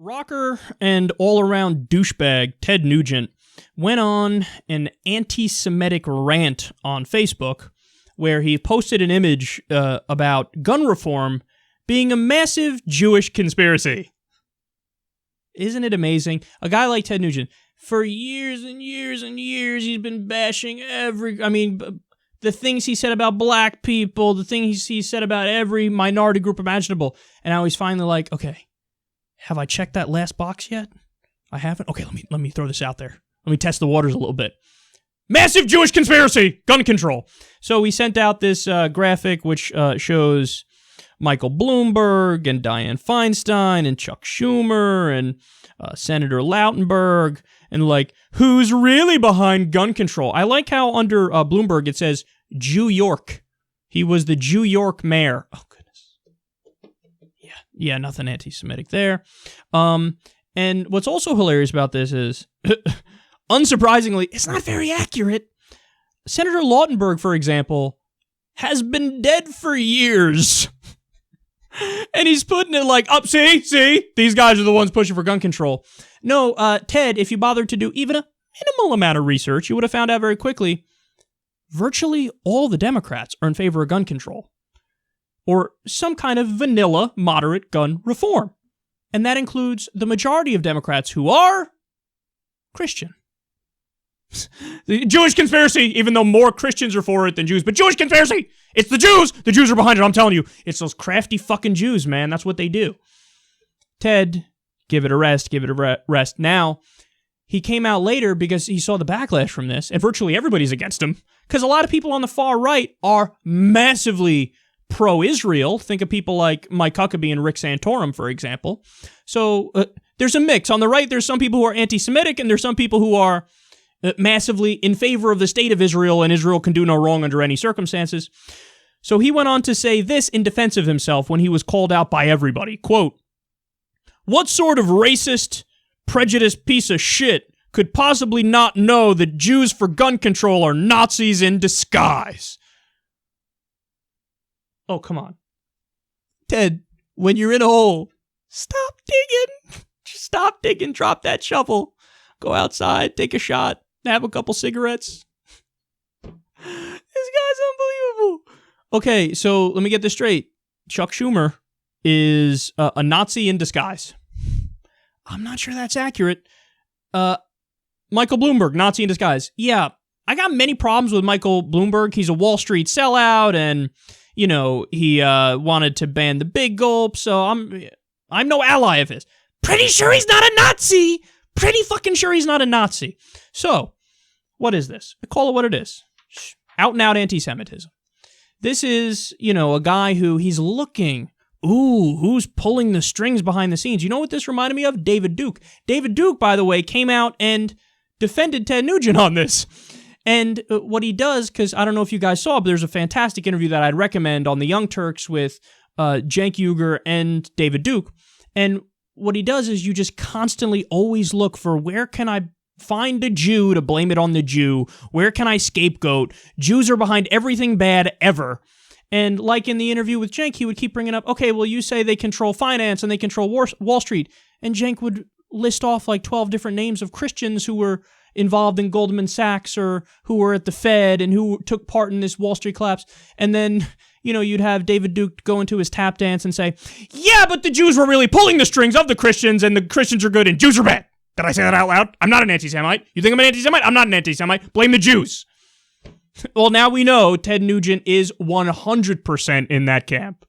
Rocker and all-around douchebag Ted Nugent went on an anti-Semitic rant on Facebook where he posted an image about gun reform being a massive Jewish conspiracy. Isn't it amazing? A guy like Ted Nugent, for years and years and years, he's been bashing the things he said about black people, the things he said about every minority group imaginable. And now he's finally like, okay, have I checked that last box yet? I haven't? Okay, let me throw this out there. Let me test the waters a little bit. Massive Jewish conspiracy! Gun control! So we sent out this graphic which shows Michael Bloomberg and Dianne Feinstein and Chuck Schumer and Senator Lautenberg and like, who's really behind gun control? I like how under Bloomberg it says Jew York. He was the Jew York mayor. Oh, goodness. Yeah, nothing anti-Semitic there. And what's also hilarious about this is, unsurprisingly, it's not very accurate. Senator Lautenberg, for example, has been dead for years. And he's putting it like, up, see, these guys are the ones pushing for gun control. No, Ted, if you bothered to do even a minimal amount of research, you would have found out very quickly, virtually all the Democrats are in favor of gun control. Or some kind of vanilla, moderate gun reform. And that includes the majority of Democrats who are Christian. The Jewish conspiracy, even though more Christians are for it than Jews, but Jewish conspiracy! It's the Jews! The Jews are behind it, I'm telling you. It's those crafty fucking Jews, man. That's what they do. Ted, give it a rest. Now, he came out later because he saw the backlash from this, and virtually everybody's against him, because a lot of people on the far right are massively pro-Israel. Think of people like Mike Huckabee and Rick Santorum, for example. So, there's a mix. On the right, there's some people who are anti-Semitic, and there's some people who are massively in favor of the state of Israel, and Israel can do no wrong under any circumstances. So he went on to say this in defense of himself when he was called out by everybody. Quote, "What sort of racist, prejudiced piece of shit could possibly not know that Jews for gun control are Nazis in disguise?" Oh, come on. Ted, when you're in a hole, stop digging. Just stop digging, drop that shovel, go outside, take a shot, have a couple cigarettes. This guy's unbelievable. Okay, so let me get this straight. Chuck Schumer is a Nazi in disguise. I'm not sure that's accurate. Michael Bloomberg, Nazi in disguise. Yeah, I got many problems with Michael Bloomberg. He's a Wall Street sellout, and, you know, he wanted to ban the big gulp, so I'm no ally of his. Pretty sure he's not a Nazi! Pretty fucking sure he's not a Nazi. So, what is this? I call it what it is. Out-and-out anti-Semitism. This is, you know, a guy who he's looking, who's pulling the strings behind the scenes? You know what this reminded me of? David Duke. David Duke, by the way, came out and defended Ted Nugent on this. And what he does, because I don't know if you guys saw, but there's a fantastic interview that I'd recommend on the Young Turks with Cenk Uygur and David Duke. And what he does is you just constantly always look for, where can I find a Jew to blame it on the Jew? Where can I scapegoat? Jews are behind everything bad ever. And like in the interview with Cenk, he would keep bringing up, okay, well, you say they control finance and they control Wall Street. And Cenk would list off like 12 different names of Christians who were involved in Goldman Sachs or who were at the Fed and who took part in this Wall Street collapse. And then, you know, you'd have David Duke go into his tap dance and say, yeah, but the Jews were really pulling the strings of the Christians, and the Christians are good and Jews are bad. Did I say that out loud? I'm not an anti-Semite. You think I'm an anti-Semite? I'm not an anti-Semite. Blame the Jews. Well, now we know Ted Nugent is 100% in that camp.